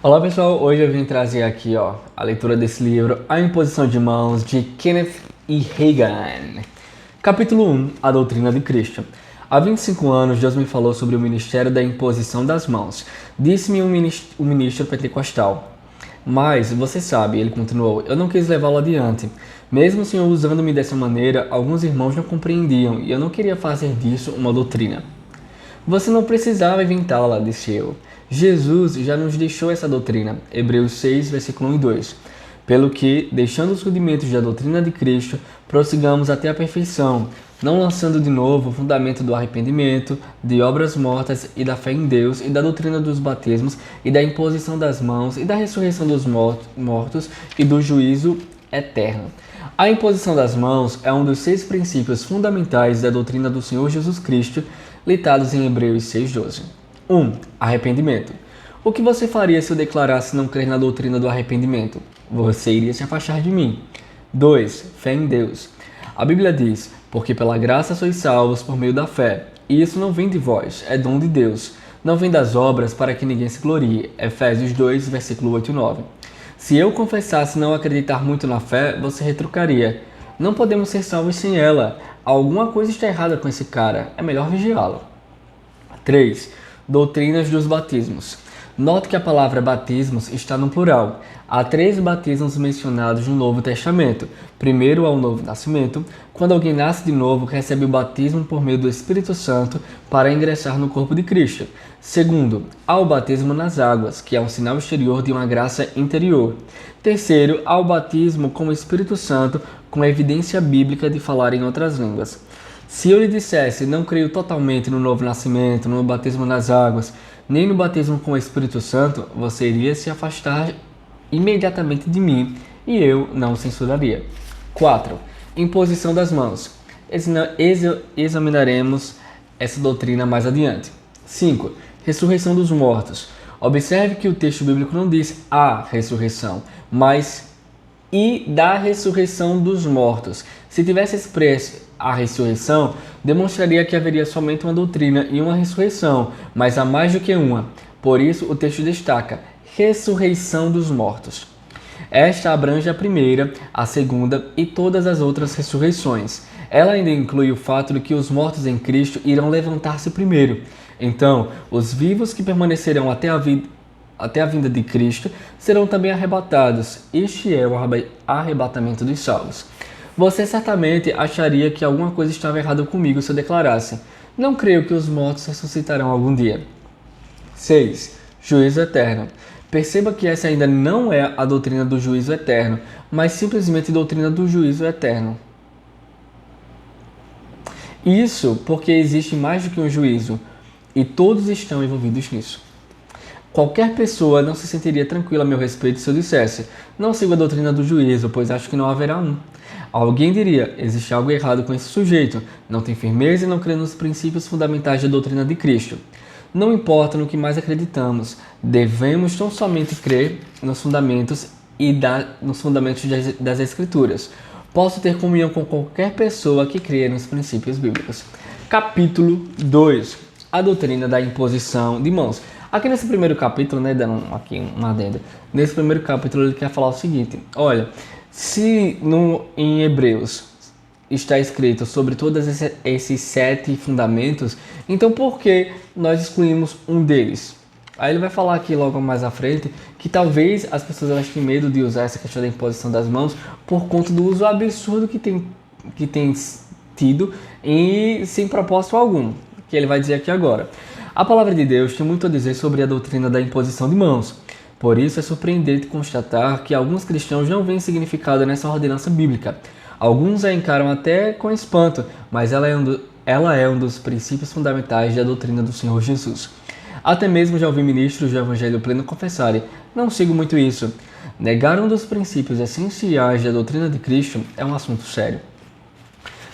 Olá pessoal, hoje eu vim trazer aqui a leitura desse livro, A Imposição de Mãos, de Kenneth E. Hagin. Capítulo 1, A Doutrina de Cristo. Há 25 anos, Deus me falou sobre o ministério da imposição das mãos. Disse-me um ministro pentecostal. Mas, você sabe, ele continuou, eu não quis levá-lo adiante. Mesmo o Senhor usando-me dessa maneira, alguns irmãos não compreendiam e eu não queria fazer disso uma doutrina. Você não precisava inventá-la, disse eu. Jesus já nos deixou essa doutrina. Hebreus 6, versículo 1 e 2. Pelo que, deixando os rudimentos da doutrina de Cristo, prossigamos até a perfeição, não lançando de novo o fundamento do arrependimento, de obras mortas e da fé em Deus, e da doutrina dos batismos, e da imposição das mãos, e da ressurreição dos mortos, e do juízo eterno. A imposição das mãos é um dos 6 princípios fundamentais da doutrina do Senhor Jesus Cristo, litados em Hebreus 6,12. 1. Arrependimento. O que você faria se eu declarasse não crer na doutrina do arrependimento? Você iria se afastar de mim. 2. Fé em Deus. A Bíblia diz, porque pela graça sois salvos por meio da fé. E isso não vem de vós, é dom de Deus. Não vem das obras para que ninguém se glorie. Efésios 2, versículo 8 e 9. Se eu confessasse não acreditar muito na fé, você retrucaria. Não podemos ser salvos sem ela. Alguma coisa está errada com esse cara. É melhor vigiá-lo. 3. Doutrinas dos batismos. Note que a palavra batismos está no plural. Há 3 batismos mencionados no Novo Testamento. Primeiro, ao novo nascimento. Quando alguém nasce de novo, recebe o batismo por meio do Espírito Santo para ingressar no corpo de Cristo. Segundo, ao batismo nas águas, que é um sinal exterior de uma graça interior. Terceiro, ao batismo com o Espírito Santo, com evidência bíblica de falar em outras línguas. Se eu lhe dissesse, não creio totalmente no novo nascimento, no batismo nas águas, nem no batismo com o Espírito Santo, você iria se afastar imediatamente de mim e eu não o censuraria. 4. Imposição das mãos. Examinaremos essa doutrina mais adiante. 5. Ressurreição dos mortos. Observe que o texto bíblico não diz a ressurreição, mas e da ressurreição dos mortos. Se tivesse expresso a ressurreição, demonstraria que haveria somente uma doutrina e uma ressurreição, mas há mais do que uma. Por isso, o texto destaca ressurreição dos mortos. Esta abrange a primeira, a segunda e todas as outras ressurreições. Ela ainda inclui o fato de que os mortos em Cristo irão levantar-se primeiro. Então, os vivos que permanecerão até a vinda de Cristo serão também arrebatados. Este é o arrebatamento dos salvos. Você certamente acharia que alguma coisa estava errada comigo se eu declarasse: não creio que os mortos ressuscitarão algum dia. 6. Juízo eterno. Perceba que essa ainda não é a doutrina do juízo eterno, mas simplesmente a doutrina do juízo eterno. Isso porque existe mais do que um juízo, e todos estão envolvidos nisso. Qualquer pessoa não se sentiria tranquila a meu respeito se eu dissesse: não sigo a doutrina do juízo, pois acho que não haverá um. Alguém diria: existe algo errado com esse sujeito, não tem firmeza e não crê nos princípios fundamentais da doutrina de Cristo. Não importa no que mais acreditamos, devemos tão somente crer nos fundamentos das Escrituras. Posso ter comunhão com qualquer pessoa que crê nos princípios bíblicos. Capítulo 2. A doutrina da imposição de mãos. Aqui nesse primeiro capítulo, dando aqui uma adenda, nesse primeiro capítulo ele quer falar o seguinte: olha, se em Hebreus está escrito sobre todos esses 7 fundamentos, então por que nós excluímos um deles? Aí ele vai falar aqui logo mais à frente que talvez as pessoas elas tenham medo de usar essa questão da imposição das mãos por conta do uso absurdo que tem tido e sem propósito algum, que ele vai dizer aqui agora. A palavra de Deus tem muito a dizer sobre a doutrina da imposição de mãos. Por isso é surpreendente constatar que alguns cristãos não veem significado nessa ordenança bíblica. Alguns a encaram até com espanto, mas ela é um dos princípios fundamentais da doutrina do Senhor Jesus. Até mesmo já ouvi ministros do Evangelho Pleno confessarem: não sigo muito isso. Negar um dos princípios essenciais da doutrina de Cristo é um assunto sério.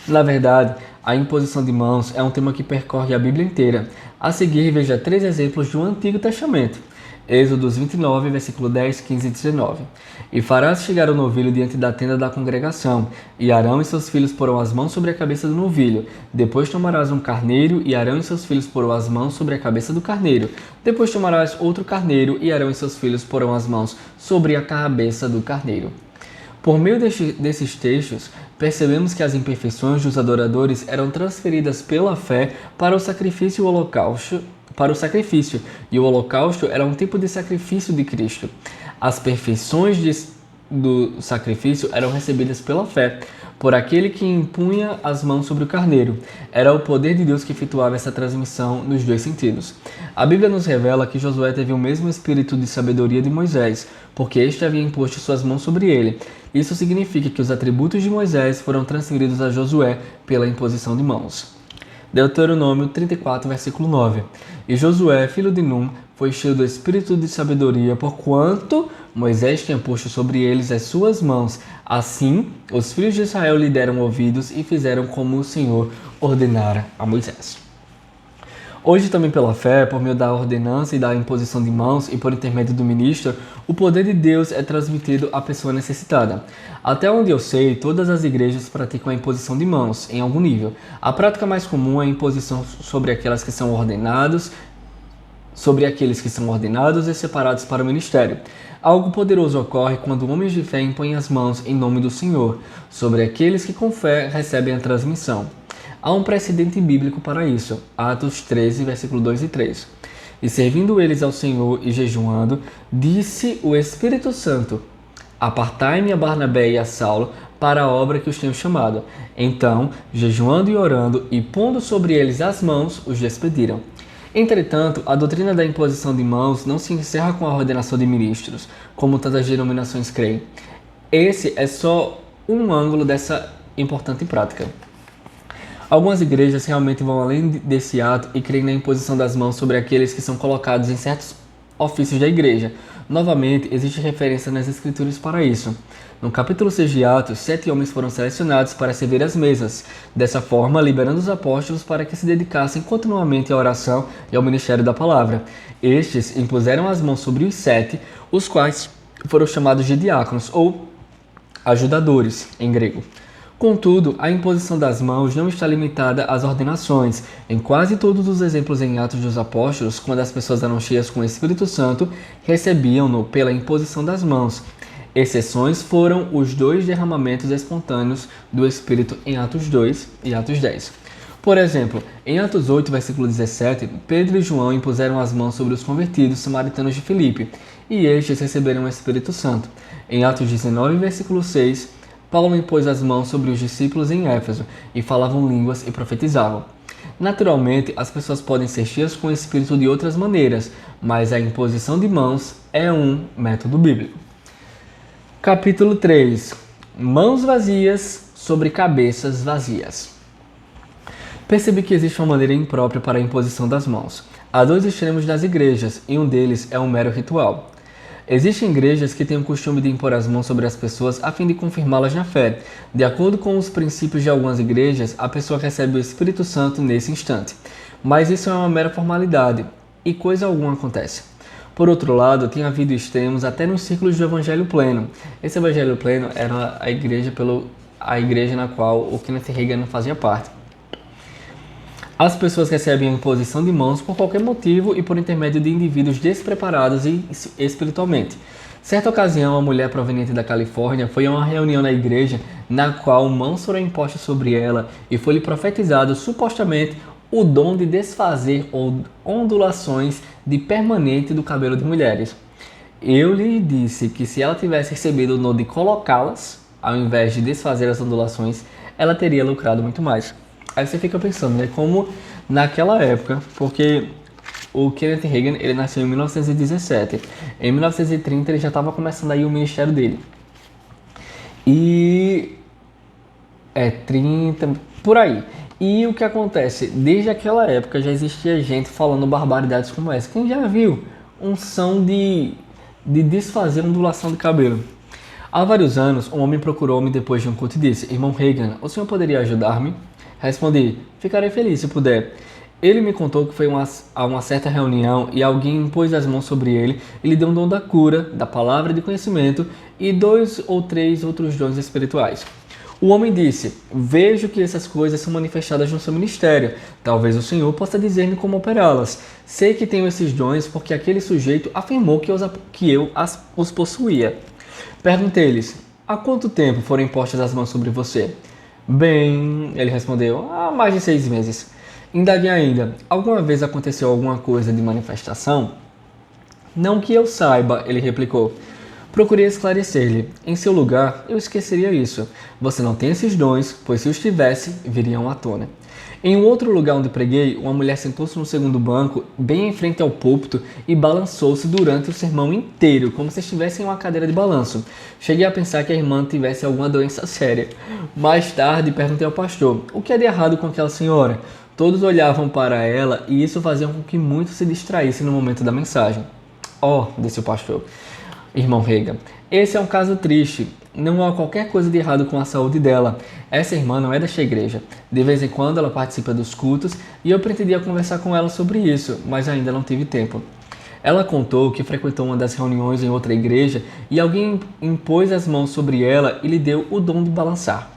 Na verdade, a imposição de mãos é um tema que percorre a Bíblia inteira. A seguir, veja 3 exemplos do Antigo Testamento. Êxodos 29, versículo 10, 15 e 19. E farás chegar o novilho diante da tenda da congregação, e Arão e seus filhos porão as mãos sobre a cabeça do novilho. Depois tomarás um carneiro, e Arão e seus filhos porão as mãos sobre a cabeça do carneiro. Depois tomarás outro carneiro, e Arão e seus filhos porão as mãos sobre a cabeça do carneiro. Por meio desses textos, percebemos que as imperfeições dos adoradores eram transferidas pela fé para o sacrifício e o holocausto, e o holocausto era um tipo de sacrifício de Cristo. As perfeições do sacrifício eram recebidas pela fé, por aquele que impunha as mãos sobre o carneiro. Era o poder de Deus que efetuava essa transmissão nos dois sentidos. A Bíblia nos revela que Josué teve o mesmo espírito de sabedoria de Moisés, porque este havia imposto suas mãos sobre ele. Isso significa que os atributos de Moisés foram transferidos a Josué pela imposição de mãos. Deuteronômio 34, versículo 9. E Josué, filho de Num, foi cheio do espírito de sabedoria, porquanto Moisés tinha posto sobre eles as suas mãos. Assim, os filhos de Israel lhe deram ouvidos e fizeram como o Senhor ordenara a Moisés. Hoje, também pela fé, por meio da ordenança e da imposição de mãos e por intermédio do ministro, o poder de Deus é transmitido à pessoa necessitada. Até onde eu sei, todas as igrejas praticam a imposição de mãos, em algum nível. A prática mais comum é a imposição sobre aqueles que são ordenados e separados para o ministério. Algo poderoso ocorre quando homens de fé impõem as mãos em nome do Senhor sobre aqueles que com fé recebem a transmissão. Há um precedente bíblico para isso, Atos 13, versículo 2 e 3. E servindo eles ao Senhor e jejuando, disse o Espírito Santo: Apartai-me a Barnabé e a Saulo para a obra que os tenho chamado. Então, jejuando e orando e pondo sobre eles as mãos, os despediram. Entretanto, a doutrina da imposição de mãos não se encerra com a ordenação de ministros, como tantas denominações creem. Esse é só um ângulo dessa importante prática. Algumas igrejas realmente vão além desse ato e creem na imposição das mãos sobre aqueles que são colocados em certos ofícios da igreja. Novamente, existe referência nas escrituras para isso. No capítulo 6 de Atos, 7 homens foram selecionados para servir as mesas, dessa forma liberando os apóstolos para que se dedicassem continuamente à oração e ao ministério da palavra. Estes impuseram as mãos sobre os 7, os quais foram chamados de diáconos ou ajudadores, em grego. Contudo, a imposição das mãos não está limitada às ordenações. Em quase todos os exemplos em Atos dos Apóstolos, quando as pessoas eram cheias com o Espírito Santo, recebiam-no pela imposição das mãos. Exceções foram os 2 derramamentos espontâneos do Espírito em Atos 2 e Atos 10. Por exemplo, em Atos 8, versículo 17, Pedro e João impuseram as mãos sobre os convertidos samaritanos de Filipe, e estes receberam o Espírito Santo. Em Atos 19, versículo 6, Paulo impôs as mãos sobre os discípulos em Éfeso e falavam línguas e profetizavam. Naturalmente, as pessoas podem ser cheias com o Espírito de outras maneiras, mas a imposição de mãos é um método bíblico. Capítulo 3. Mãos vazias sobre cabeças vazias. Percebi que existe uma maneira imprópria para a imposição das mãos. Há 2 extremos das igrejas, e um deles é um mero ritual. Existem igrejas que têm o costume de impor as mãos sobre as pessoas a fim de confirmá-las na fé. De acordo com os princípios de algumas igrejas, a pessoa recebe o Espírito Santo nesse instante. Mas isso é uma mera formalidade, e coisa alguma acontece. Por outro lado, tem havido extremos até nos círculos do Evangelho Pleno. Esse Evangelho Pleno era a igreja na qual o Kenneth Hagin fazia parte. As pessoas recebem a imposição de mãos por qualquer motivo e por intermédio de indivíduos despreparados espiritualmente. Certa ocasião, uma mulher proveniente da Califórnia foi a uma reunião na igreja na qual mãos foram impostas sobre ela e foi-lhe profetizado supostamente o dom de desfazer ondulações de permanente do cabelo de mulheres. Eu lhe disse que se ela tivesse recebido o dom de colocá-las, ao invés de desfazer as ondulações, ela teria lucrado muito mais. Aí você fica pensando, né, como naquela época, porque o Kenneth Hagin, ele nasceu em 1917, em 1930 ele já estava começando aí o ministério dele. E 30, por aí. E o que acontece? Desde aquela época já existia gente falando barbaridades como essa. Quem já viu unção de desfazer ondulação de cabelo? Há vários anos, um homem procurou-me depois de um culto e disse: Irmão Hagin, o senhor poderia ajudar-me? Respondi: ficarei feliz se puder. Ele me contou que foi a uma certa reunião e alguém impôs as mãos sobre ele e lhe deu um dom da cura, da palavra de conhecimento e 2 ou 3 outros dons espirituais. O homem disse: vejo que essas coisas são manifestadas no seu ministério. Talvez o Senhor possa dizer-me como operá-las. Sei que tenho esses dons porque aquele sujeito afirmou que eu os possuía. Perguntei-lhes: há quanto tempo foram impostas as mãos sobre você? Bem, ele respondeu, há mais de 6 meses. Indaguei ainda: alguma vez aconteceu alguma coisa de manifestação? Não que eu saiba, ele replicou. Procurei esclarecer-lhe. Em seu lugar, eu esqueceria isso. Você não tem esses dons, pois se os tivesse, viriam à tona. Em um outro lugar onde preguei, uma mulher sentou-se no segundo banco, bem em frente ao púlpito, e balançou-se durante o sermão inteiro, como se estivesse em uma cadeira de balanço. Cheguei a pensar que a irmã tivesse alguma doença séria. Mais tarde, perguntei ao pastor: o que é de errado com aquela senhora? Todos olhavam para ela e isso fazia com que muitos se distraíssem no momento da mensagem. Disse o pastor, irmão Reagan, esse é um caso triste. Não há qualquer coisa de errado com a saúde dela. Essa irmã não é desta igreja. De vez em quando ela participa dos cultos e eu pretendia conversar com ela sobre isso, mas ainda não tive tempo. Ela contou que frequentou uma das reuniões em outra igreja e alguém impôs as mãos sobre ela e lhe deu o dom de balançar.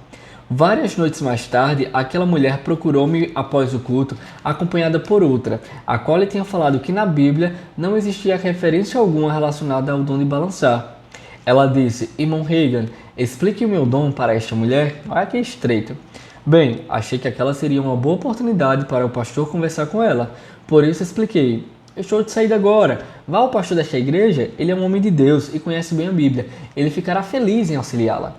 Várias noites mais tarde, aquela mulher procurou-me após o culto, acompanhada por outra, a qual lhe tinha falado que na Bíblia não existia referência alguma relacionada ao dom de balançar. Ela disse: irmão Reagan, explique o meu dom para esta mulher. Olha que estreito. Bem, achei que aquela seria uma boa oportunidade para o pastor conversar com ela. Por isso expliquei: estou de saída agora. Vá ao pastor desta igreja, ele é um homem de Deus e conhece bem a Bíblia. Ele ficará feliz em auxiliá-la.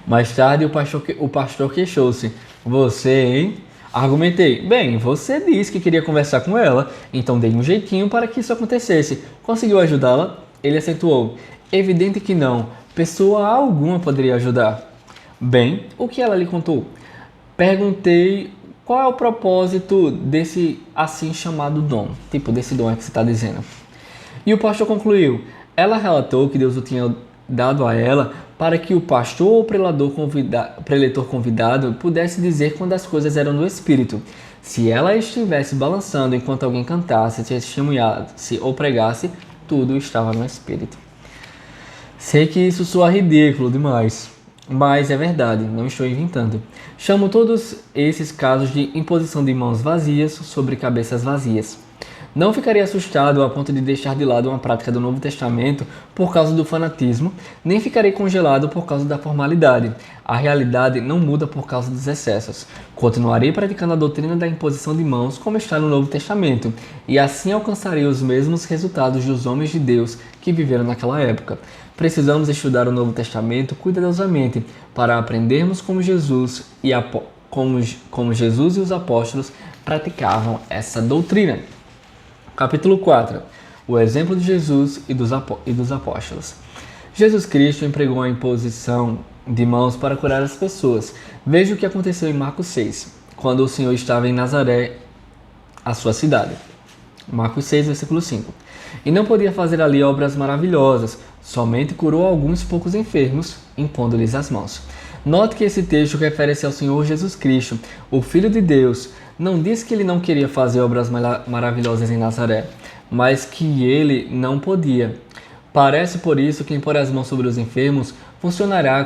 Mais tarde, o pastor queixou-se. Você, hein? Argumentei. Bem, você disse que queria conversar com ela, então dei um jeitinho para que isso acontecesse. Conseguiu ajudá-la? Ele acentuou. Evidente que não. Pessoa alguma poderia ajudar. Bem, o que ela lhe contou? Perguntei qual é o propósito desse assim chamado dom. Tipo, desse dom é que você está dizendo. E o pastor concluiu. Ela relatou que Deus o tinha dado a ela para que o pastor ou preletor convidado pudesse dizer quando as coisas eram do Espírito. Se ela estivesse balançando enquanto alguém cantasse, testemunhasse ou pregasse, tudo estava no Espírito. Sei que isso soa ridículo demais, mas é verdade, não estou inventando. Chamo todos esses casos de imposição de mãos vazias sobre cabeças vazias. Não ficaria assustado a ponto de deixar de lado uma prática do Novo Testamento por causa do fanatismo, nem ficarei congelado por causa da formalidade. A realidade não muda por causa dos excessos. Continuarei praticando a doutrina da imposição de mãos como está no Novo Testamento, e assim alcançarei os mesmos resultados dos homens de Deus que viveram naquela época. Precisamos estudar o Novo Testamento cuidadosamente para aprendermos como Jesus e os apóstolos praticavam essa doutrina. Capítulo 4. O exemplo de Jesus e dos apóstolos. Jesus Cristo empregou a imposição de mãos para curar as pessoas. Veja o que aconteceu em Marcos 6, quando o Senhor estava em Nazaré, a sua cidade. Marcos 6, versículo 5. E não podia fazer ali obras maravilhosas, somente curou alguns poucos enfermos, impondo-lhes as mãos. Note que esse texto refere-se ao Senhor Jesus Cristo, o Filho de Deus. Não diz que ele não queria fazer obras maravilhosas em Nazaré, mas que ele não podia. Parece por isso que impor as mãos sobre os enfermos funcionará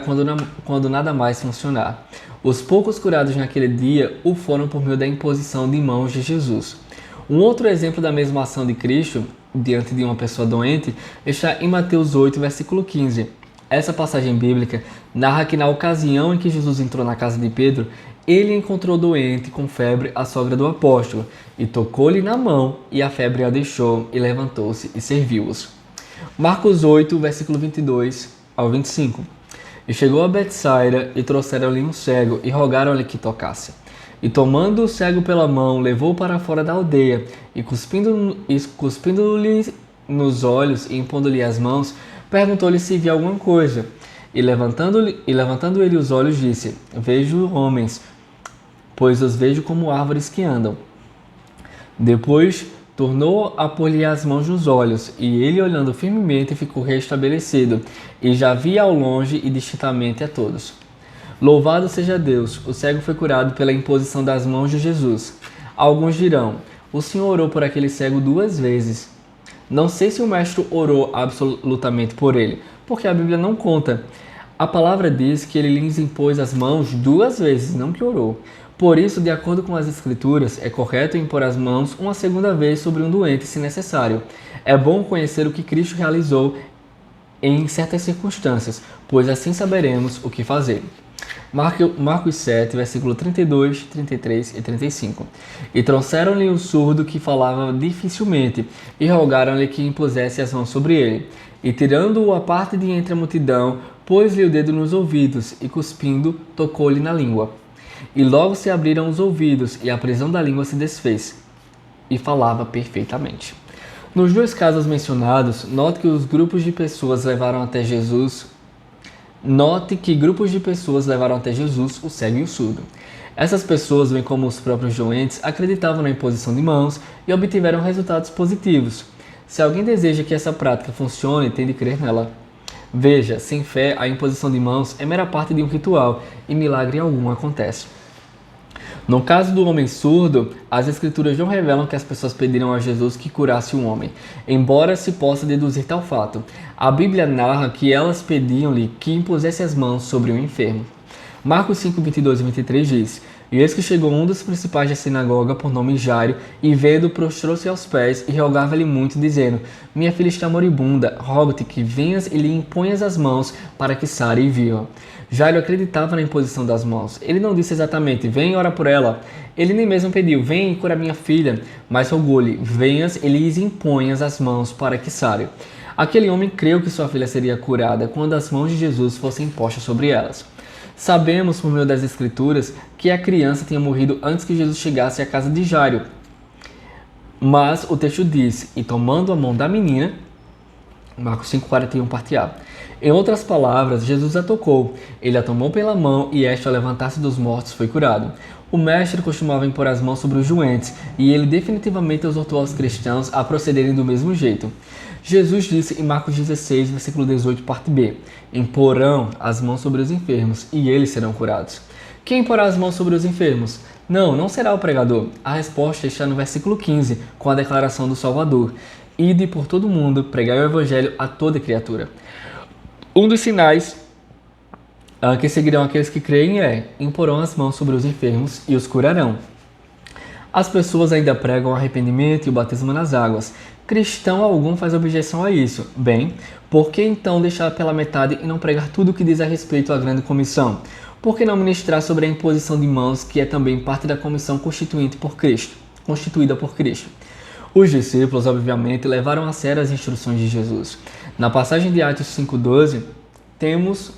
quando nada mais funcionar. Os poucos curados naquele dia o foram por meio da imposição de mãos de Jesus. Um outro exemplo da mesma ação de Cristo diante de uma pessoa doente está em Mateus 8, versículo 15. Essa passagem bíblica narra que na ocasião em que Jesus entrou na casa de Pedro, ele encontrou doente com febre a sogra do apóstolo, e tocou-lhe na mão, e a febre a deixou, e levantou-se e serviu-os. Marcos 8, versículo 22 ao 25. E chegou a Betsaida, e trouxeram-lhe um cego, e rogaram-lhe que tocasse. E tomando o cego pela mão, levou-o para fora da aldeia, e cuspindo-lhe nos olhos, e impondo-lhe as mãos, perguntou-lhe se via alguma coisa. E levantando ele os olhos, disse: Vejo homens, pois os vejo como árvores que andam. Depois tornou a pôr-lhe as mãos nos olhos, e ele, olhando firmemente, ficou restabelecido, e já via ao longe e distintamente a todos. Louvado seja Deus! O cego foi curado pela imposição das mãos de Jesus. Alguns dirão: o Senhor orou por aquele cego 2 vezes. Não sei se o mestre orou absolutamente por ele, porque a Bíblia não conta. A palavra diz que ele lhes impôs as mãos 2 vezes, não que orou. Por isso, de acordo com as Escrituras, é correto impor as mãos uma segunda vez sobre um doente, se necessário. É bom conhecer o que Cristo realizou em certas circunstâncias, pois assim saberemos o que fazer. Marcos 7, versículo 32, 33 e 35. E trouxeram-lhe um surdo que falava dificilmente, e rogaram-lhe que impusesse as mãos sobre ele. E tirando-o à parte de entre a multidão, pôs-lhe o dedo nos ouvidos, e cuspindo, tocou-lhe na língua. E logo se abriram os ouvidos, e a prisão da língua se desfez, e falava perfeitamente. Nos 2 casos mencionados, note que grupos de pessoas levaram até Jesus o cego e o surdo. Essas pessoas, bem como os próprios doentes, acreditavam na imposição de mãos e obtiveram resultados positivos. Se alguém deseja que essa prática funcione, tem de crer nela. Veja, sem fé, a imposição de mãos é mera parte de um ritual e milagre algum acontece. No caso do homem surdo, as Escrituras não revelam que as pessoas pediram a Jesus que curasse o homem, embora se possa deduzir tal fato. A Bíblia narra que elas pediam-lhe que impusesse as mãos sobre o enfermo. Marcos 5, 22 e 23 diz: E eis que chegou um dos principais da sinagoga, por nome Jairo, e vendo, prostrou-se aos pés e rogava-lhe muito, dizendo: Minha filha está moribunda, rogo-te que venhas e lhe imponhas as mãos para que sare e viva. Jairo acreditava na imposição das mãos. Ele não disse exatamente: vem e ora por ela. Ele nem mesmo pediu: vem e cura minha filha, mas rogou-lhe: venhas e lhes imponhas as mãos para que sare. Aquele homem creu que sua filha seria curada quando as mãos de Jesus fossem postas sobre elas. Sabemos, por meio das Escrituras, que a criança tinha morrido antes que Jesus chegasse à casa de Jairo. Mas o texto diz: e tomando a mão da menina, Marcos 5,41, parte A. Em outras palavras, Jesus a tocou. Ele a tomou pela mão e esta, ao levantar-se dos mortos, foi curado. O mestre costumava impor as mãos sobre os doentes e ele definitivamente exortou aos cristãos a procederem do mesmo jeito. Jesus disse em Marcos 16, versículo 18, parte B: Imporão as mãos sobre os enfermos e eles serão curados. Quem imporá as mãos sobre os enfermos? Não será o pregador. A resposta está no versículo 15, com a declaração do Salvador: Ide por todo mundo, pregai o evangelho a toda criatura. Um dos sinais que seguirão aqueles que creem é: imporão as mãos sobre os enfermos e os curarão. As pessoas ainda pregam o arrependimento e o batismo nas águas. Cristão algum faz objeção a isso. Bem, por que então deixar pela metade e não pregar tudo o que diz a respeito à grande comissão? Por que não ministrar sobre a imposição de mãos, que é também parte da comissão constituída por Cristo? Os discípulos, obviamente, levaram a sério as instruções de Jesus. Na passagem de Atos 5,12, temos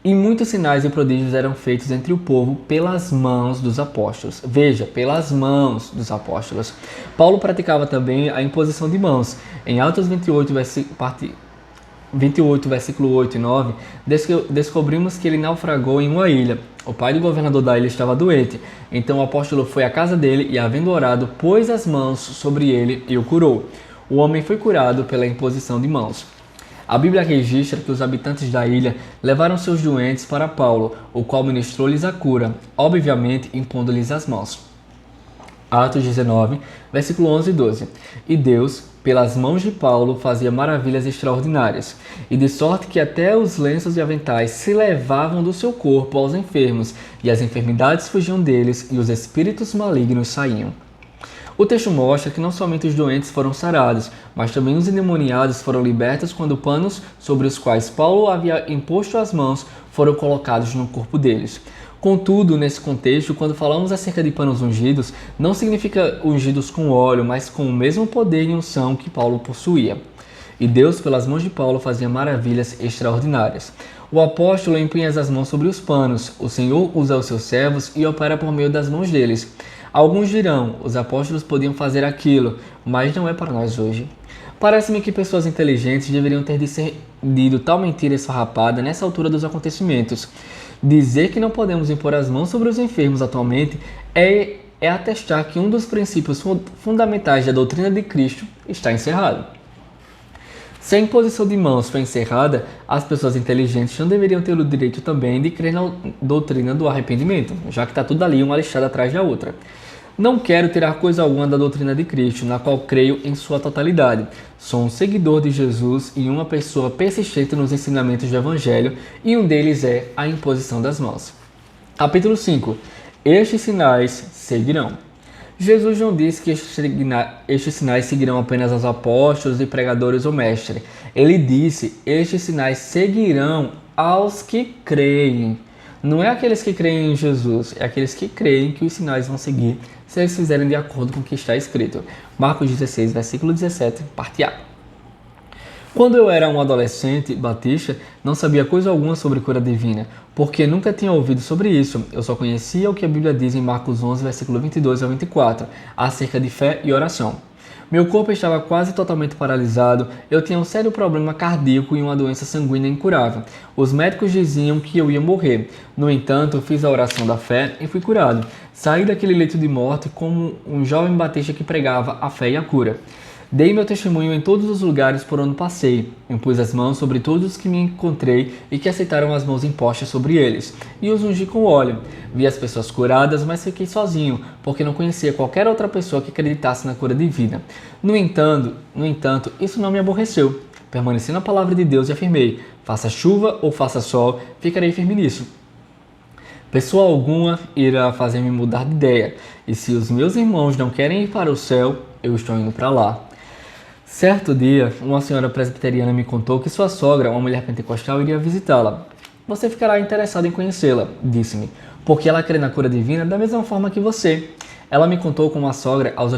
e muitos sinais e prodígios eram feitos entre o povo pelas mãos dos apóstolos. Veja, pelas mãos dos apóstolos. Paulo praticava também a imposição de mãos. Em Atos 28, versículo 8 e 9, descobrimos que ele naufragou em uma ilha. O pai do governador da ilha estava doente. Então o apóstolo foi à casa dele e, havendo orado, pôs as mãos sobre ele e o curou. O homem foi curado pela imposição de mãos. A Bíblia registra que os habitantes da ilha levaram seus doentes para Paulo, o qual ministrou-lhes a cura, obviamente impondo-lhes as mãos. Atos 19, versículo 11 e 12. E Deus, pelas mãos de Paulo, fazia maravilhas extraordinárias, e de sorte que até os lenços e aventais se levavam do seu corpo aos enfermos, e as enfermidades fugiam deles, e os espíritos malignos saíam. O texto mostra que não somente os doentes foram sarados, mas também os endemoniados foram libertos quando panos sobre os quais Paulo havia imposto as mãos foram colocados no corpo deles. Contudo, nesse contexto, quando falamos acerca de panos ungidos, não significa ungidos com óleo, mas com o mesmo poder e unção que Paulo possuía. E Deus, pelas mãos de Paulo, fazia maravilhas extraordinárias. O apóstolo empunha as mãos sobre os panos, o Senhor usa os seus servos e opera por meio das mãos deles. Alguns dirão: os apóstolos podiam fazer aquilo, mas não é para nós hoje. Parece-me que pessoas inteligentes deveriam ter discernido tal mentira esfarrapada nessa altura dos acontecimentos. Dizer que não podemos impor as mãos sobre os enfermos atualmente é atestar que um dos princípios fundamentais da doutrina de Cristo está encerrado. Se a imposição de mãos foi encerrada, as pessoas inteligentes não deveriam ter o direito também de crer na doutrina do arrependimento, já que está tudo ali, uma listada atrás da outra. Não quero tirar coisa alguma da doutrina de Cristo, na qual creio em sua totalidade. Sou um seguidor de Jesus e uma pessoa persistente nos ensinamentos do Evangelho, e um deles é a imposição das mãos. Capítulo 5. Estes sinais seguirão. Jesus não disse que estes sinais seguirão apenas aos apóstolos e pregadores ou mestres. Ele disse, estes sinais seguirão aos que creem. Não é aqueles que creem em Jesus, é aqueles que creem que os sinais vão seguir se eles fizerem de acordo com o que está escrito. Marcos 16, versículo 17, parte A. Quando eu era um adolescente batista, não sabia coisa alguma sobre cura divina, porque nunca tinha ouvido sobre isso. Eu só conhecia o que a Bíblia diz em Marcos 11, versículo 22 a 24, acerca de fé e oração. Meu corpo estava quase totalmente paralisado, eu tinha um sério problema cardíaco e uma doença sanguínea incurável. Os médicos diziam que eu ia morrer. No entanto, fiz a oração da fé e fui curado. Saí daquele leito de morte como um jovem batista que pregava a fé e a cura. Dei meu testemunho em todos os lugares por onde passei. Impus as mãos sobre todos os que me encontrei e que aceitaram as mãos impostas sobre eles, e os ungi com óleo. Vi as pessoas curadas, mas fiquei sozinho, porque não conhecia qualquer outra pessoa que acreditasse na cura divina. No entanto, isso não me aborreceu. Permaneci na palavra de Deus e afirmei, faça chuva ou faça sol, ficarei firme nisso. Pessoa alguma irá fazer-me mudar de ideia, e se os meus irmãos não querem ir para o céu, eu estou indo para lá. Certo dia, uma senhora presbiteriana me contou que sua sogra, uma mulher pentecostal, iria visitá-la. Você ficará interessado em conhecê-la, disse-me, porque ela crê na cura divina da mesma forma que você. Ela me contou como a sogra, aos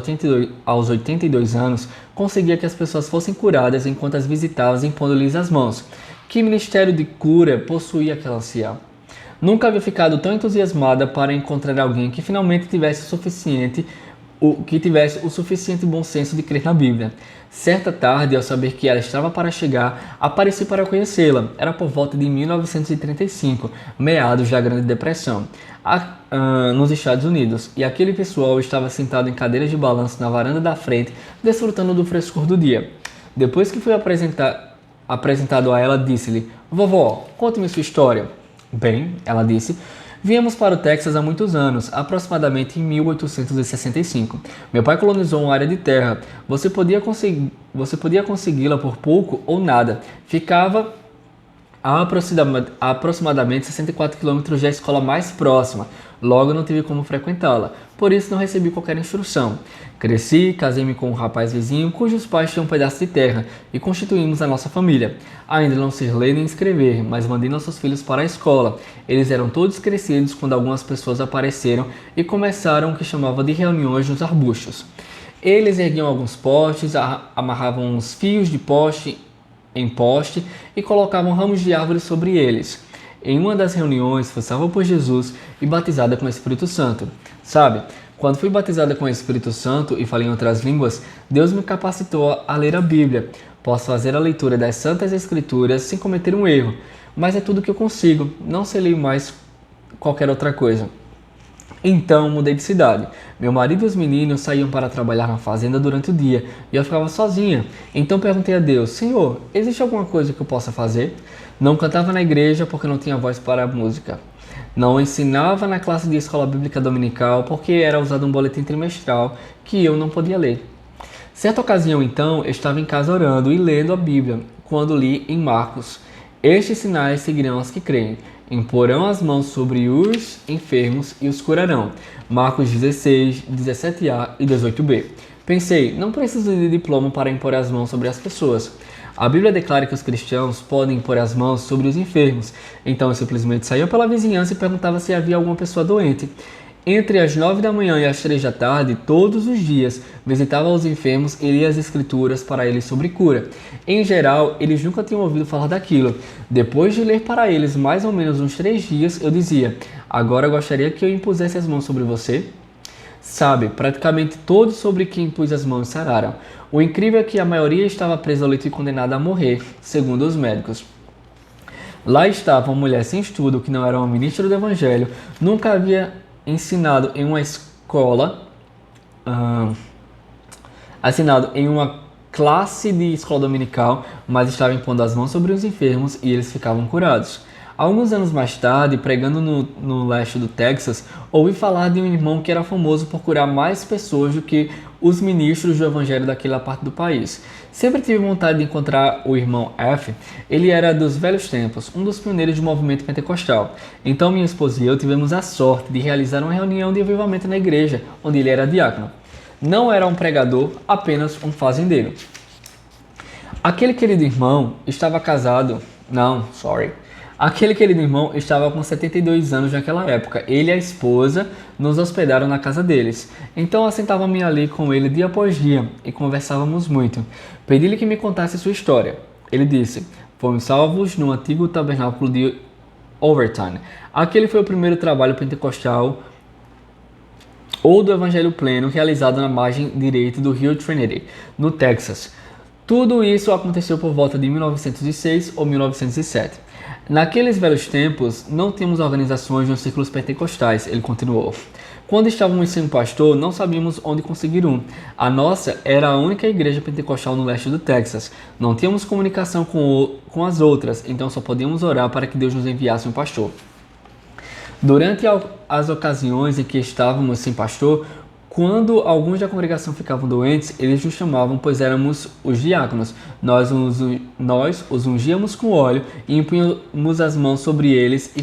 82 anos, conseguia que as pessoas fossem curadas enquanto as visitava impondo-lhes as mãos. Que ministério de cura possuía aquela anciã? Nunca havia ficado tão entusiasmada para encontrar alguém que finalmente tivesse o suficiente bom senso de crer na Bíblia. Certa tarde, ao saber que ela estava para chegar, apareci para conhecê-la. Era por volta de 1935, meados da Grande Depressão, nos Estados Unidos, e aquele pessoal estava sentado em cadeiras de balanço na varanda da frente, desfrutando do frescor do dia. Depois que fui apresentado a ela, disse-lhe, vovó, conte-me sua história. Bem, ela disse, viemos para o Texas há muitos anos, aproximadamente em 1865. Meu pai colonizou uma área de terra. Você podia consegui-la por pouco ou nada. Ficava a aproximadamente 64 quilômetros da escola mais próxima. Logo não tive como frequentá-la, por isso não recebi qualquer instrução. Cresci, casei-me com um rapaz vizinho cujos pais tinham um pedaço de terra e constituímos a nossa família. Ainda não sei ler nem escrever, mas mandei nossos filhos para a escola. Eles eram todos crescidos quando algumas pessoas apareceram e começaram o que chamava de reuniões nos arbustos. Eles erguiam alguns postes, amarravam uns fios de poste em poste e colocavam ramos de árvores sobre eles. Em uma das reuniões, fui salva por Jesus e batizada com o Espírito Santo. Sabe, quando fui batizada com o Espírito Santo e falei em outras línguas, Deus me capacitou a ler a Bíblia. Posso fazer a leitura das Santas Escrituras sem cometer um erro, mas é tudo que eu consigo, não sei ler mais qualquer outra coisa. Então mudei de cidade. Meu marido e os meninos saíam para trabalhar na fazenda durante o dia e eu ficava sozinha. Então perguntei a Deus, Senhor, existe alguma coisa que eu possa fazer? Não cantava na igreja porque não tinha voz para a música. Não ensinava na classe de escola bíblica dominical porque era usado um boletim trimestral que eu não podia ler. Certa ocasião, então, eu estava em casa orando e lendo a Bíblia, quando li em Marcos, estes sinais seguirão os que creem. Imporão as mãos sobre os enfermos e os curarão. Marcos 16, 17a e 18b. Pensei, não preciso de diploma para impor as mãos sobre as pessoas. A Bíblia declara que os cristãos podem impor as mãos sobre os enfermos. Então eu simplesmente saía pela vizinhança e perguntava se havia alguma pessoa doente. Entre as 9 da manhã e as 3 da tarde, todos os dias, visitava os enfermos e lia as escrituras para eles sobre cura. Em geral, eles nunca tinham ouvido falar daquilo. Depois de ler para eles mais ou menos uns 3 dias, eu dizia, agora gostaria que eu impusesse as mãos sobre você? Sabe, praticamente todos sobre quem impus as mãos sararam. O incrível é que a maioria estava presa ao leito e condenada a morrer, segundo os médicos. Lá estava uma mulher sem estudo, que não era uma ministra do Evangelho, nunca havia ensinado em uma classe de escola dominical, mas estava impondo as mãos sobre os enfermos e eles ficavam curados. Alguns anos mais tarde, pregando no leste do Texas, ouvi falar de um irmão que era famoso por curar mais pessoas do que os ministros do evangelho daquela parte do país. Sempre tive vontade de encontrar o irmão F. Ele era dos velhos tempos, um dos pioneiros do movimento pentecostal. Então minha esposa e eu tivemos a sorte de realizar uma reunião de avivamento na igreja, onde ele era diácono. Não era um pregador, apenas um fazendeiro. Aquele querido irmão estava casado... Aquele querido irmão estava com 72 anos naquela época. Ele e a esposa nos hospedaram na casa deles. Então assentava-me ali com ele dia após dia e conversávamos muito. Pedi-lhe que me contasse sua história. Ele disse: fomos salvos no antigo tabernáculo de Overton. Aquele foi o primeiro trabalho pentecostal ou do evangelho pleno realizado na margem direita do rio Trinity, no Texas. Tudo isso aconteceu por volta de 1906 ou 1907. Naqueles velhos tempos, não tínhamos organizações nos círculos pentecostais, ele continuou. Quando estávamos sem um pastor, não sabíamos onde conseguir um. A nossa era a única igreja pentecostal no leste do Texas. Não tínhamos comunicação com as outras, então só podíamos orar para que Deus nos enviasse um pastor. Durante as ocasiões em que estávamos sem pastor, quando alguns da congregação ficavam doentes, eles nos chamavam, pois éramos os diáconos. Nós os ungíamos com óleo e impunhamos as mãos sobre eles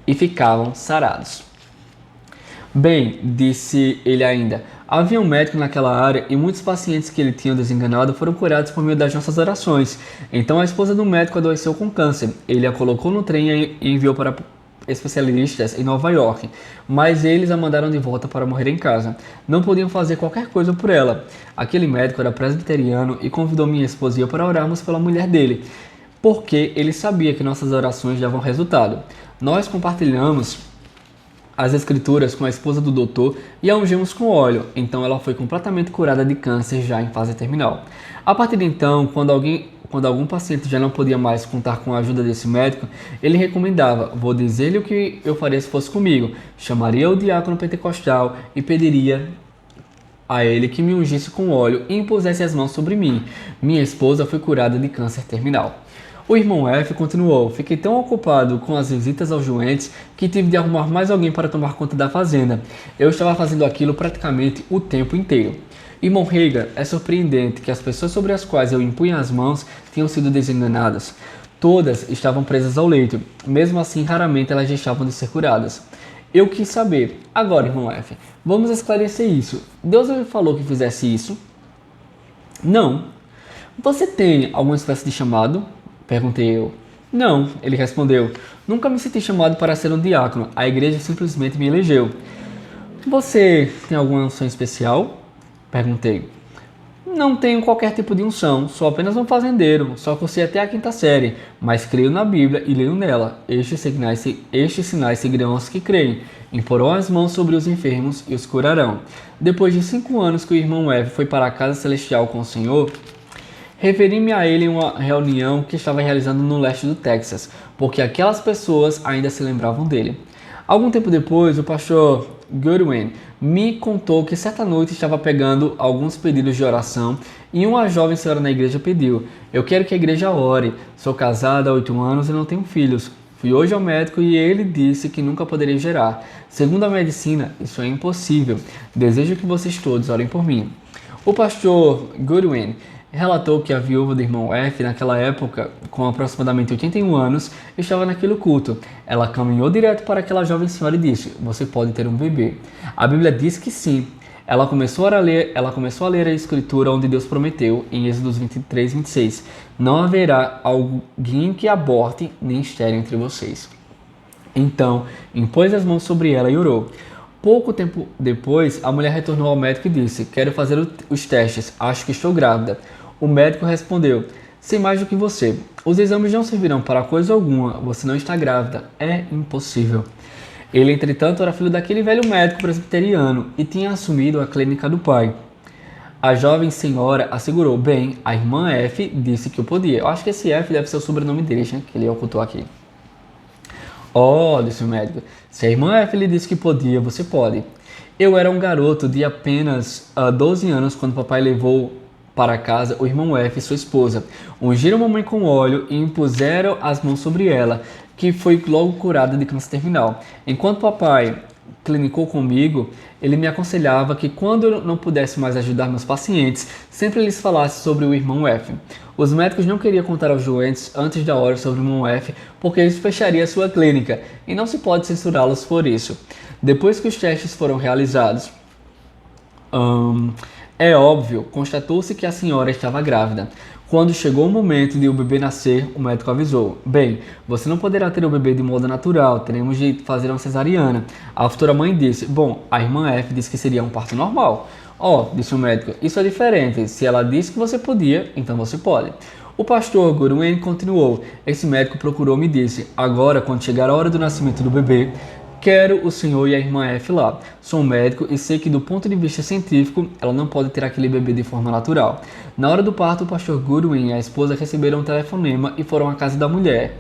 e ficavam sarados. Bem, disse ele ainda, havia um médico naquela área e muitos pacientes que ele tinha desenganado foram curados por meio das nossas orações. Então a esposa do médico adoeceu com câncer. Ele a colocou no trem e enviou para especialistas em Nova York, mas eles a mandaram de volta para morrer em casa. Não podiam fazer qualquer coisa por ela. Aquele médico era presbiteriano e convidou minha esposa e eu para orarmos pela mulher dele, porque ele sabia que nossas orações davam resultado. Nós compartilhamos as escrituras com a esposa do doutor e a ungimos com óleo, então ela foi completamente curada de câncer já em fase terminal. A partir de então, quando algum paciente já não podia mais contar com a ajuda desse médico, ele recomendava: vou dizer-lhe o que eu faria se fosse comigo. Chamaria o diácono pentecostal e pediria a ele que me ungisse com óleo e impusesse as mãos sobre mim. Minha esposa foi curada de câncer terminal. O irmão F continuou: fiquei tão ocupado com as visitas aos doentes que tive de arrumar mais alguém para tomar conta da fazenda. Eu estava fazendo aquilo praticamente o tempo inteiro. Irmão Hagan, é surpreendente que as pessoas sobre as quais eu impunha as mãos tinham sido desenganadas. Todas estavam presas ao leito. Mesmo assim, raramente elas deixavam de ser curadas. Eu quis saber. Agora, irmão F, vamos esclarecer isso. Deus lhe falou que fizesse isso? Não. Você tem alguma espécie de chamado? Perguntei eu. Não, ele respondeu. Nunca me senti chamado para ser um diácono. A igreja simplesmente me elegeu. Você tem alguma unção especial? Perguntei. Não tenho qualquer tipo de unção, sou apenas um fazendeiro, só cursei até a 5ª série, mas creio na Bíblia e leio nela. Estes sinais seguirão os que creem, imporão as mãos sobre os enfermos e os curarão. Depois de 5 anos que o irmão F foi para a casa celestial com o Senhor, referi-me a ele em uma reunião que estava realizando no leste do Texas, porque aquelas pessoas ainda se lembravam dele. Algum tempo depois, o pastor Goodwin me contou que certa noite estava pegando alguns pedidos de oração e uma jovem senhora na igreja pediu: eu quero que a igreja ore, sou casada há 8 anos e não tenho filhos. Fui hoje ao médico e ele disse que nunca poderia gerar. Segundo a medicina, isso é impossível. Desejo que vocês todos orem por mim. O pastor Goodwin relatou que a viúva do irmão F, naquela época, com aproximadamente 81 anos, estava naquele culto. Ela caminhou direto para aquela jovem senhora e disse: você pode ter um bebê. A Bíblia diz que sim. Ela começou a ler a escritura onde Deus prometeu, em Êxodo 23, 26, não haverá alguém que aborte nem estéril entre vocês. Então, impôs as mãos sobre ela e orou. Pouco tempo depois, a mulher retornou ao médico e disse: quero fazer os testes, acho que estou grávida. O médico respondeu: sei mais do que você. Os exames não servirão para coisa alguma, você não está grávida, é impossível. Ele, entretanto, era filho daquele velho médico presbiteriano e tinha assumido a clínica do pai. A jovem senhora assegurou: bem, a irmã F disse que eu podia. Eu acho que esse F deve ser o sobrenome dele, né, que ele ocultou aqui. Oh, disse o médico, se a irmã F lhe disse que podia, você pode. Eu era um garoto de apenas 12 anos quando papai levou para casa o irmão F e sua esposa. Ungiram a mamãe com óleo e impuseram as mãos sobre ela, que foi logo curada de câncer terminal. Enquanto papai clinicou comigo, ele me aconselhava que quando eu não pudesse mais ajudar meus pacientes, sempre lhes falasse sobre o irmão F. Os médicos não queriam contar aos doentes antes da hora sobre o irmão F, porque isso fecharia sua clínica, e não se pode censurá-los por isso. Depois que os testes foram realizados, é óbvio, constatou-se que a senhora estava grávida. Quando chegou o momento de o bebê nascer, o médico avisou: bem, você não poderá ter o bebê de modo natural, teremos de fazer uma cesariana. A futura mãe disse: bom, a irmã F disse que seria um parto normal. Disse o médico, isso é diferente. Se ela disse que você podia, então você pode. O pastor Goodwin continuou: esse médico procurou-me e disse: agora, quando chegar a hora do nascimento do bebê, quero o senhor e a irmã F lá. Sou um médico e sei que do ponto de vista científico, ela não pode ter aquele bebê de forma natural. Na hora do parto, o pastor Goodwin e a esposa receberam um telefonema e foram à casa da mulher.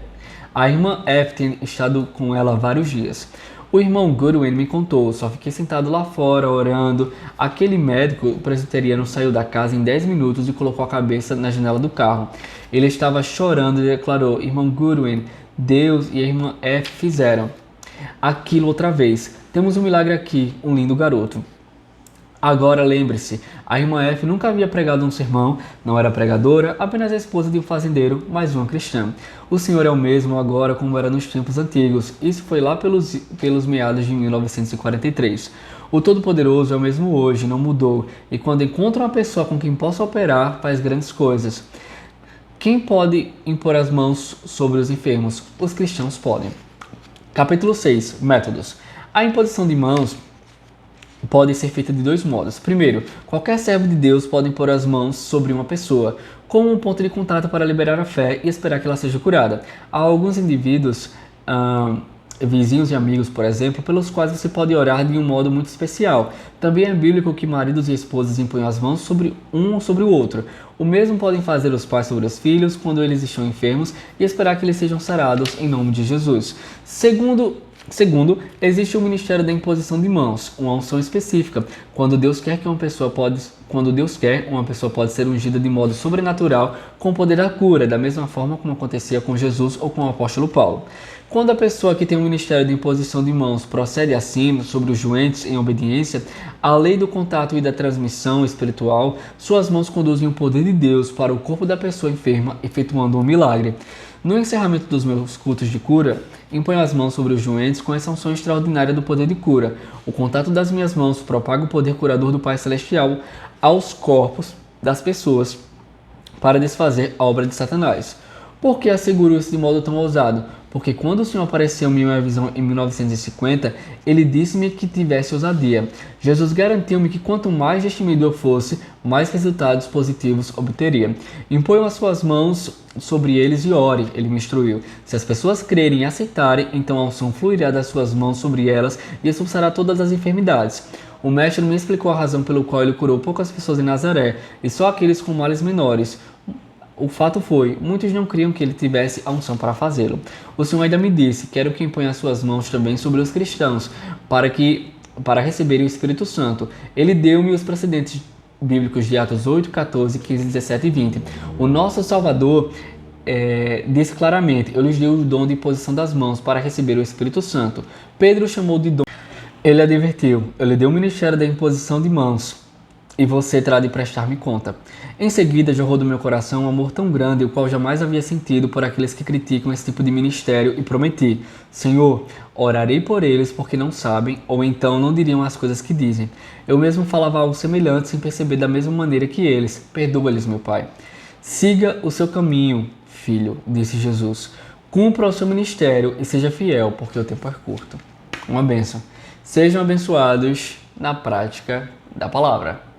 A irmã F tem estado com ela há vários dias. O irmão Goodwin me contou, só fiquei sentado lá fora, orando. Aquele médico presbiteriano saiu da casa em 10 minutos e colocou a cabeça na janela do carro. Ele estava chorando e declarou: irmão Goodwin, Deus e a irmã F fizeram aquilo outra vez. Temos um milagre aqui, um lindo garoto. Agora lembre-se, a irmã F nunca havia pregado um sermão, não era pregadora, apenas a esposa de um fazendeiro, mas uma cristã. O Senhor é o mesmo agora como era nos tempos antigos. Isso foi lá pelos meados de 1943. O Todo-Poderoso é o mesmo hoje, não mudou. E quando encontra uma pessoa com quem possa operar, faz grandes coisas. Quem pode impor as mãos sobre os enfermos? Os cristãos podem. Capítulo 6. Métodos. A imposição de mãos pode ser feita de dois modos. Primeiro, qualquer servo de Deus pode impor as mãos sobre uma pessoa, como um ponto de contato para liberar a fé e esperar que ela seja curada. Há alguns indivíduos, vizinhos e amigos, por exemplo, pelos quais você pode orar de um modo muito especial. Também é bíblico que maridos e esposas imponham as mãos sobre um sobre o outro. O mesmo podem fazer os pais sobre os filhos quando eles estão enfermos e esperar que eles sejam sarados em nome de Jesus. Segundo, existe o ministério da imposição de mãos, uma unção específica. Quando Deus quer, uma pessoa pode ser ungida de modo sobrenatural com o poder da cura, da mesma forma como acontecia com Jesus ou com o apóstolo Paulo. Quando a pessoa que tem o ministério de imposição de mãos procede assim sobre os doentes em obediência à lei do contato e da transmissão espiritual, suas mãos conduzem o poder de Deus para o corpo da pessoa enferma, efetuando um milagre. No encerramento dos meus cultos de cura, imponho as mãos sobre os doentes com essa unção extraordinária do poder de cura. O contato das minhas mãos propaga o poder curador do Pai Celestial aos corpos das pessoas para desfazer a obra de Satanás. Por que asseguro isso de modo tão ousado? Porque quando o Senhor apareceu em minha visão em 1950, Ele disse-me que tivesse ousadia. Jesus garantiu-me que quanto mais destemido eu fosse, mais resultados positivos obteria. Imponham as suas mãos sobre eles e ore, Ele me instruiu. Se as pessoas crerem e aceitarem, então a unção fluirá das suas mãos sobre elas e expulsará todas as enfermidades. O mestre me explicou a razão pelo qual ele curou poucas pessoas em Nazaré, e só aqueles com males menores. O fato foi, muitos não criam que ele tivesse a unção para fazê-lo. O Senhor ainda me disse: quero que imponha as suas mãos também sobre os cristãos, para receberem o Espírito Santo. Ele deu-me os precedentes bíblicos de Atos 8, 14, 15, 17 e 20. O nosso Salvador disse claramente: eu lhes dei o dom de imposição das mãos para receber o Espírito Santo. Pedro chamou de dom. Ele advertiu: eu lhe dei o ministério da imposição de mãos, e você terá de prestar-me conta. Em seguida, jorrou do meu coração um amor tão grande, o qual jamais havia sentido por aqueles que criticam esse tipo de ministério, e prometi: Senhor, orarei por eles porque não sabem, ou então não diriam as coisas que dizem. Eu mesmo falava algo semelhante sem perceber da mesma maneira que eles. Perdoa-lhes, meu Pai. Siga o seu caminho, filho, disse Jesus. Cumpra o seu ministério e seja fiel, porque o tempo é curto. Uma bênção. Sejam abençoados na prática da palavra.